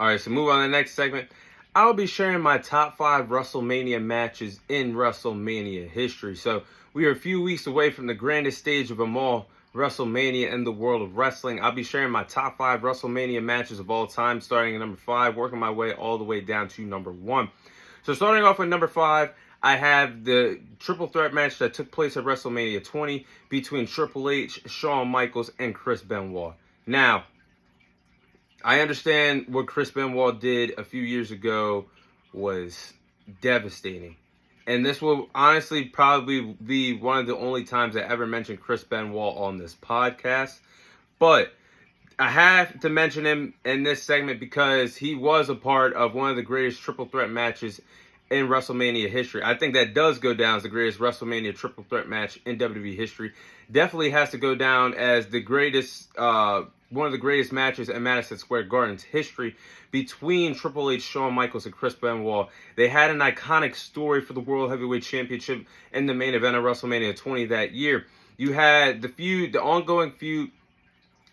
Alright, so move on to the next segment. I'll be sharing my top 5 WrestleMania matches in WrestleMania history. So we are a few weeks away from the grandest stage of them all, WrestleMania in the world of wrestling. I'll be sharing my top 5 WrestleMania matches of all time, starting at number 5, working my way all the way down to number 1. So starting off with number 5, I have the triple threat match that took place at WrestleMania 20 between Triple H, Shawn Michaels, and Chris Benoit. Now, I understand what Chris Benoit did a few years ago was devastating. And this will honestly probably be one of the only times I ever mentioned Chris Benoit on this podcast. But I have to mention him in this segment because he was a part of one of the greatest triple threat matches in WrestleMania history. I think that does go down as the greatest WrestleMania triple threat match in WWE history. Definitely has to go down as the greatest, one of the greatest matches in Madison Square Garden's history between Triple H, Shawn Michaels, and Chris Benoit. They had an iconic story for the World Heavyweight Championship in the main event of WrestleMania 20 that year. You had the ongoing feud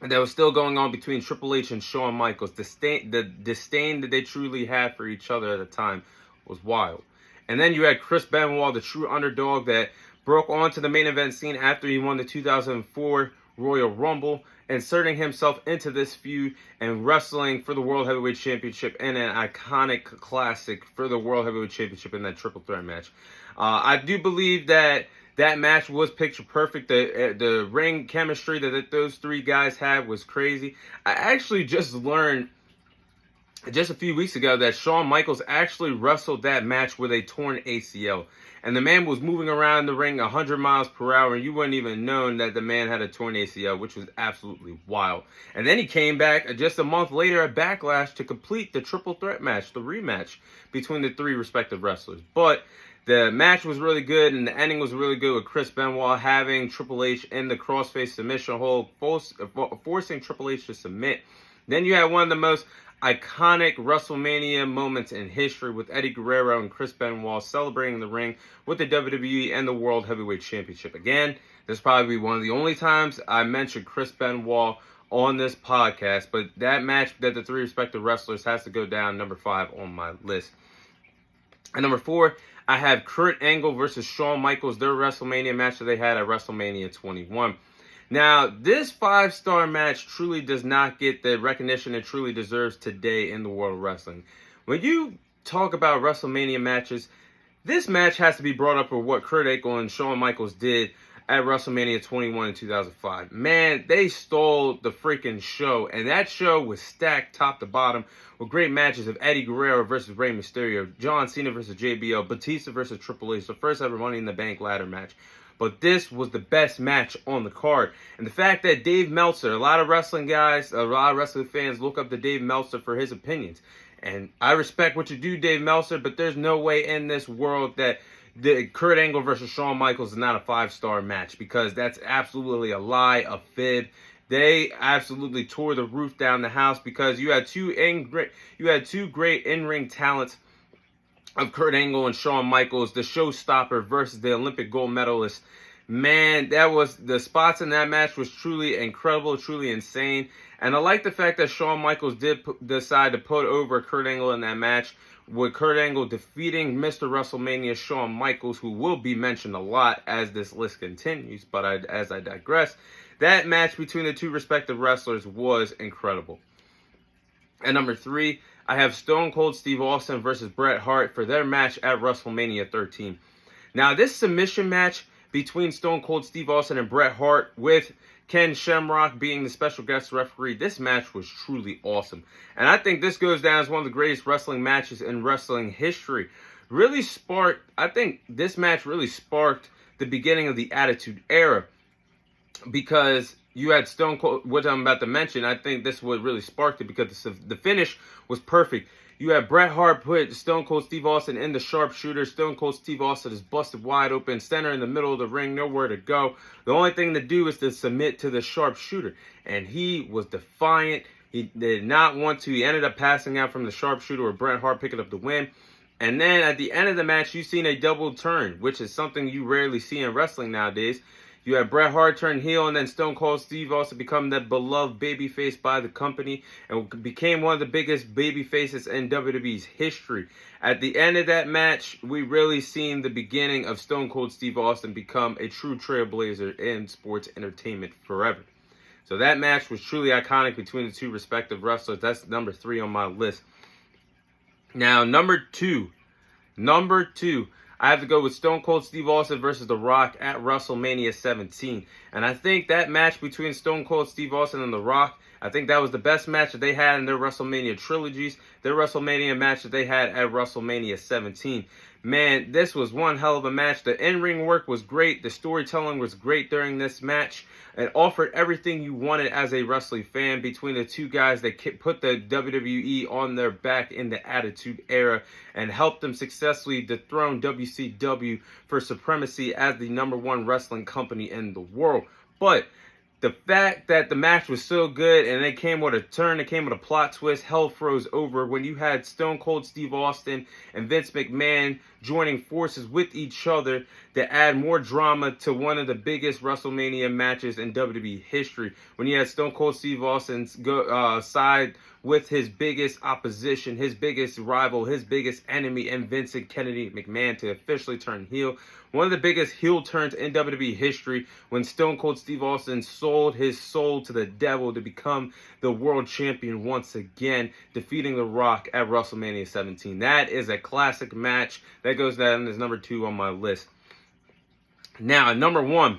that was still going on between Triple H and Shawn Michaels. The disdain that they truly had for each other at the time was wild. And then you had Chris Benoit, the true underdog that broke onto the main event scene after he won the 2004 Royal Rumble, inserting himself into this feud and wrestling for the World Heavyweight Championship in an iconic classic for the World Heavyweight Championship in that triple threat match. I do believe that match was picture perfect. The ring chemistry that those three guys had was crazy. I actually just learned just a few weeks ago that Shawn Michaels actually wrestled that match with a torn ACL. And the man was moving around the ring 100 miles per hour, and you wouldn't even known that the man had a torn ACL, which was absolutely wild. And then he came back just a month later at Backlash to complete the triple threat match, the rematch between the three respective wrestlers. But the match was really good, and the ending was really good with Chris Benoit having Triple H in the crossface submission hold, forcing Triple H to submit. Then you had one of the most iconic WrestleMania moments in history with Eddie Guerrero and Chris Benoit celebrating the ring with the WWE and the World Heavyweight Championship. Again, this is probably one of the only times I mentioned Chris Benoit on this podcast, but that match that the three respective wrestlers has to go down number 5 on my list. And number 4, I have Kurt Angle versus Shawn Michaels, their WrestleMania match that they had at WrestleMania 21. Now, this 5-star match truly does not get the recognition it truly deserves today in the world of wrestling. When you talk about WrestleMania matches, this match has to be brought up for what Kurt Angle and Shawn Michaels did at WrestleMania 21 in 2005. Man, they stole the freaking show, and that show was stacked top to bottom with great matches of Eddie Guerrero versus Rey Mysterio, John Cena versus JBL, Batista versus Triple H, the first ever Money in the Bank ladder match. But this was the best match on the card. And the fact that Dave Meltzer, a lot of wrestling guys, a lot of wrestling fans look up to Dave Meltzer for his opinions. And I respect what you do, Dave Meltzer, but there's no way in this world that the Kurt Angle versus Shawn Michaels is not a 5-star match, because that's absolutely a lie, a fib. They absolutely tore the roof down the house because you had two great in-ring talents of Kurt Angle and Shawn Michaels, the showstopper versus the Olympic gold medalist. Man, the spots in that match was truly incredible, truly insane. And I like the fact that Shawn Michaels did decide to put over Kurt Angle in that match, with Kurt Angle defeating Mr. WrestleMania Shawn Michaels, who will be mentioned a lot as this list continues. But as I digress, that match between the two respective wrestlers was incredible. And number 3, I have Stone Cold Steve Austin versus Bret Hart for their match at WrestleMania 13. Now, this submission match between Stone Cold Steve Austin and Bret Hart, with Ken Shamrock being the special guest referee, this match was truly awesome. And I think this goes down as one of the greatest wrestling matches in wrestling history. I think this match really sparked the beginning of the Attitude Era, because you had Stone Cold, which I'm about to mention. I think this would really sparked it because the finish was perfect. You had Bret Hart put Stone Cold Steve Austin in the sharpshooter. Stone Cold Steve Austin is busted wide open, center in the middle of the ring, nowhere to go. The only thing to do is to submit to the sharpshooter. And he was defiant. He did not want to. He ended up passing out from the sharpshooter, with Bret Hart picking up the win. And then at the end of the match, you've seen a double turn, which is something you rarely see in wrestling nowadays. You had Bret Hart turn heel, and then Stone Cold Steve Austin become that beloved babyface by the company and became one of the biggest babyfaces in WWE's history. At the end of that match, we really seen the beginning of Stone Cold Steve Austin become a true trailblazer in sports entertainment forever. So that match was truly iconic between the two respective wrestlers. That's number 3 on my list. Now, number two, I have to go with Stone Cold Steve Austin versus The Rock at WrestleMania 17. And I think that match between Stone Cold Steve Austin and The Rock, I think that was the best match that they had in their WrestleMania trilogies, their WrestleMania match that they had at WrestleMania 17. Man, this was one hell of a match. The in-ring work was great. The storytelling was great during this match. It offered everything you wanted as a wrestling fan between the two guys that put the WWE on their back in the Attitude Era and helped them successfully dethrone WCW for supremacy as the #1 wrestling company in the world. But the fact that the match was so good and it came with a turn, it came with a plot twist, hell froze over when you had Stone Cold Steve Austin and Vince McMahon joining forces with each other to add more drama to one of the biggest WrestleMania matches in WWE history. When you had Stone Cold Steve Austin side with his biggest opposition, his biggest rival, his biggest enemy, and Vincent Kennedy McMahon to officially turn heel. One of the biggest heel turns in WWE history when Stone Cold Steve Austin sold his soul to the devil to become the world champion once again, defeating The Rock at WrestleMania 17. That is a classic match. That goes down as number 2 on my list. Now, number one,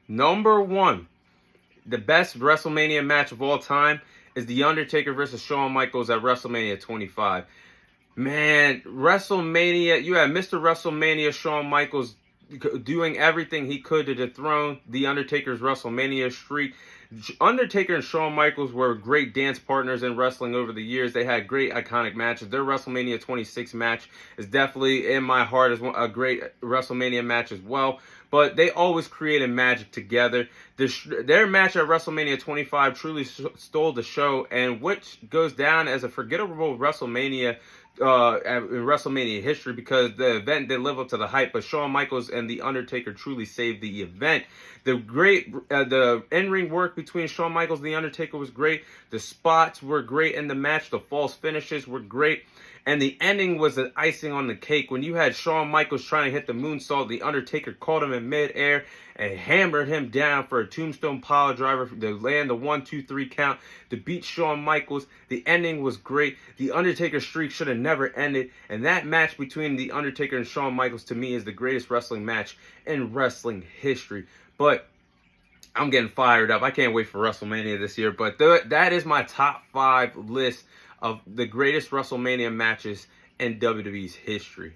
the best WrestleMania match of all time is The Undertaker versus Shawn Michaels at WrestleMania 25. Man, WrestleMania, you had Mr. WrestleMania Shawn Michaels doing everything he could to dethrone The Undertaker's WrestleMania streak. Undertaker and Shawn Michaels were great dance partners in wrestling over the years. They had great iconic matches. Their WrestleMania 26 match is definitely in my heart as a great WrestleMania match as well. But they always created magic together. Their match at WrestleMania 25 truly stole the show, and which goes down as a forgettable WrestleMania in WrestleMania history because the event didn't live up to the hype. But Shawn Michaels and The Undertaker truly saved the event. The in-ring work between Shawn Michaels and The Undertaker was great. The spots were great in the match. The false finishes were great. And the ending was the icing on the cake. When you had Shawn Michaels trying to hit the moonsault, The Undertaker caught him in midair and hammered him down for a tombstone pile driver to land the 1, 2, 3 count to beat Shawn Michaels. The ending was great. The Undertaker streak should have never ended. And that match between The Undertaker and Shawn Michaels, to me, is the greatest wrestling match in wrestling history. But I'm getting fired up. I can't wait for WrestleMania this year. But that is my top 5 list of the greatest WrestleMania matches in WWE's history.